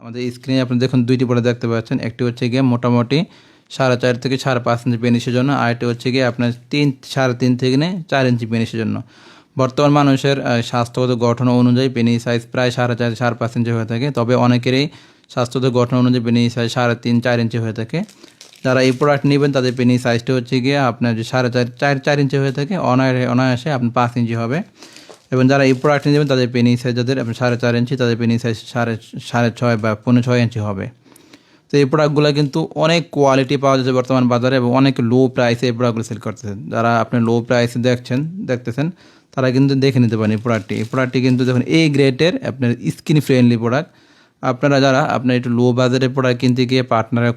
আমাদের স্ক্রিনে আপনি দেখুন দুইটি প্রোডাক্ট দেখতে পাচ্ছেন। একটি হচ্ছে গিয়ে মোটামুটি 4.5 থেকে 5.5 ইঞ্চি পেনিসের জন্য, আর একটি হচ্ছে গিয়ে আপনার 3.5 থেকে 4 ইঞ্চি পেনিসের জন্য। বর্তমান মানুষের স্বাস্থ্যগত গঠন অনুযায়ী পেনিস সাইজ প্রায় 4.5 5.5 ইঞ্চি হয়ে থাকে, তবে অনেকেরই স্বাস্থ্যগত গঠন অনুযায়ী পেনিস সাইজ 3.5 4 ইঞ্চি হয়ে থাকে। যারা এই প্রোডাক্ট নেবেন তাদের পেনিস সাইজটা হচ্ছে গিয়ে আপনার যে 4.5 4 ইঞ্চি হয়ে থাকে, অনায়াসে আপনার 5 ইঞ্চি হবে। এবং যারা এই প্রোডাক্ট নেবেন তাদের পেনিস সাইজ যাদের আপনার 4.5 ইঞ্চি, তাদের পেনিস সাইজ 6.5 বা 6.5 ইঞ্চি হবে। তো এই প্রোডাক্টগুলো কিন্তু অনেক কোয়ালিটি পাওয়া যাচ্ছে বর্তমান বাজারে, এবং অনেক লো প্রাইসে এই প্রোডাক্টগুলো সেল করতেছেন। যারা আপনি লো প্রাইসে দেখতেছেন তারা কিন্তু দেখে নিতে পারেন এই প্রোডাক্টটি কিন্তু দেখুন এই গ্রেডের আপনার স্কিন ফ্রেন্ডলি প্রোডাক্ট। আপনারা যারা আপনার একটু লো বাজারের প্রোডাক্ট কিনতে গিয়ে পার্টনারের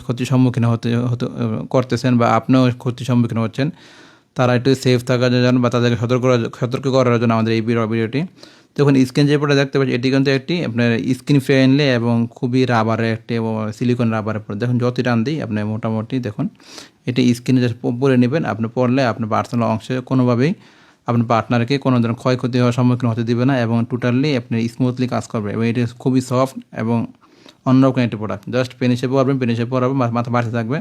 ক্ষতির সম্মুখীন করতেছেন, বা আপনিও ক্ষতির সম্মুখীন হচ্ছেন, তারা একটু সেফ থাকার জন্য বা তাদেরকে সতর্ক করার জন্য আমাদের এই ভিডিওটি। দেখুন স্কিন যে প্রোডাক্ট দেখতে পাচ্ছি এটি কিন্তু একটি আপনার স্কিন ফ্রেন্ডলি এবং খুবই রাবারের একটি সিলিকন রাবারের প্রোডাক্ট। দেখুন যত টান দিই আপনি মোটামুটি দেখুন এটি স্কিনে জাস্ট পরে নেবেন। আপনি পরলে আপনার পার্সোনাল অংশে কোনোভাবেই আপনার পার্টনারকে কোনো ধরনের ক্ষয়ক্ষতি হওয়ার সম্মুখীন হতে দিবে না, এবং টোটালি আপনি স্মুথলি কাজ করবে। এবং এটি খুবই সফট এবং অন্যরকম একটি প্রোডাক্ট। জাস্ট পেনিসে পরাবেন মাথা বাড়তে থাকবে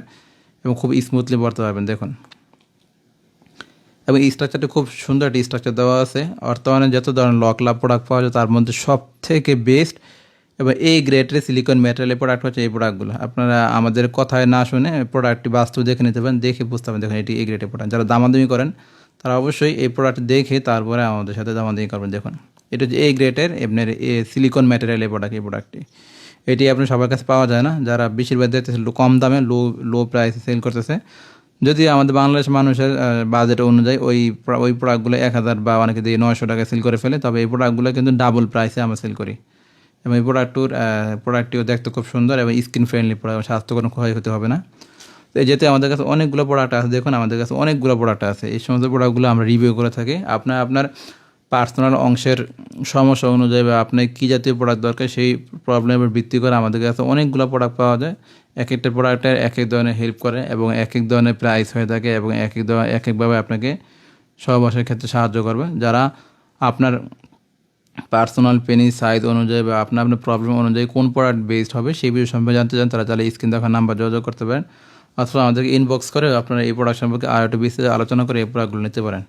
এবং খুব স্মুথলি পরতে পারবেন দেখুন। এবং এই স্ট্রাকচারটি খুব সুন্দর একটি স্ট্রাকচার দেওয়া আছে। বর্তমানে যত ধরনের লক প্রোডাক্ট পাওয়া যায় তার মধ্যে সব থেকে বেস্ট এবং এই গ্রেডের সিলিকন ম্যাটেরিয়ালের প্রোডাক্ট হচ্ছে এই প্রোডাক্টগুলো। আপনারা আমাদের কথায় না শুনে প্রোডাক্টটি বাস্তব দেখে নিতে পারেন, দেখে বুঝতে পারেন দেখুন এটি এই গ্রেডের প্রোডাক্ট। যারা দামাদামি করেন তারা অবশ্যই এই প্রোডাক্ট দেখে তারপরে আমাদের সাথে দামাদামি করবেন। দেখুন এটা হচ্ছে এই গ্রেডের আপনার সিলিকন ম্যাটেরিয়ালের প্রোডাক্ট। এই প্রোডাক্টটি এটি আপনার সবার কাছে পাওয়া যায় না, যারা বেশিরভাগ দেখতেছে কম দামে লো প্রাইসে সেল করতেছে। যদি আমাদের বাংলাদেশ মানুষের বাজেট অনুযায়ী ওই প্রোডাক্টগুলো 1000 বা অনেকে দিয়ে 900 টাকায় সেল করে ফেলে, তবে এই প্রোডাক্টগুলো কিন্তু ডাবল প্রাইসে আমরা সেল করি। এবং এই প্রোডাক্টটিও দেখতে খুব সুন্দর এবং স্কিন ফ্রেন্ডলি প্রোডাক্ট, স্বাস্থ্য কোনো ক্ষয় হতে হবে না। তো যেতে আমাদের কাছে অনেকগুলো প্রোডাক্ট আছে, দেখুন আমাদের কাছে অনেকগুলো প্রোডাক্ট আছে। এই সমস্ত প্রোডাক্টগুলো আমরা রিভিউ করে থাকি। আপনার পার্সোনাল অংশের সমস্যা অনুযায়ী বা আপনার কী জাতীয় প্রোডাক্ট দরকার সেই প্রবলেমের ভিত্তি করে আমাদের কাছে অনেকগুলো প্রোডাক্ট পাওয়া যায়। এক একটা প্রোডাক্টের এক এক ধরনের হেল্প করে এবং এক এক ধরনের প্রাইস হয়ে থাকে, এবং এক একভাবে আপনাকে সহবাসের ক্ষেত্রে সাহায্য করবে। যারা আপনার পার্সোনাল পেনিস সাইজ অনুযায়ী বা আপনার প্রবলেম অনুযায়ী কোন প্রোডাক্ট বেস্ট হবে সেই বিষয় সম্পর্কে জানতে চান, তারা চাইলে স্ক্রিন দেখার নাম্বার যোগাযোগ করতে পারেন, অথবা আমাদেরকে ইনবক্স করে আপনারা এই প্রোডাক্ট সম্পর্কে আরও একটু বিস্তারিত আলোচনা করে এই প্রোডাক্টগুলো নিতে পারেন।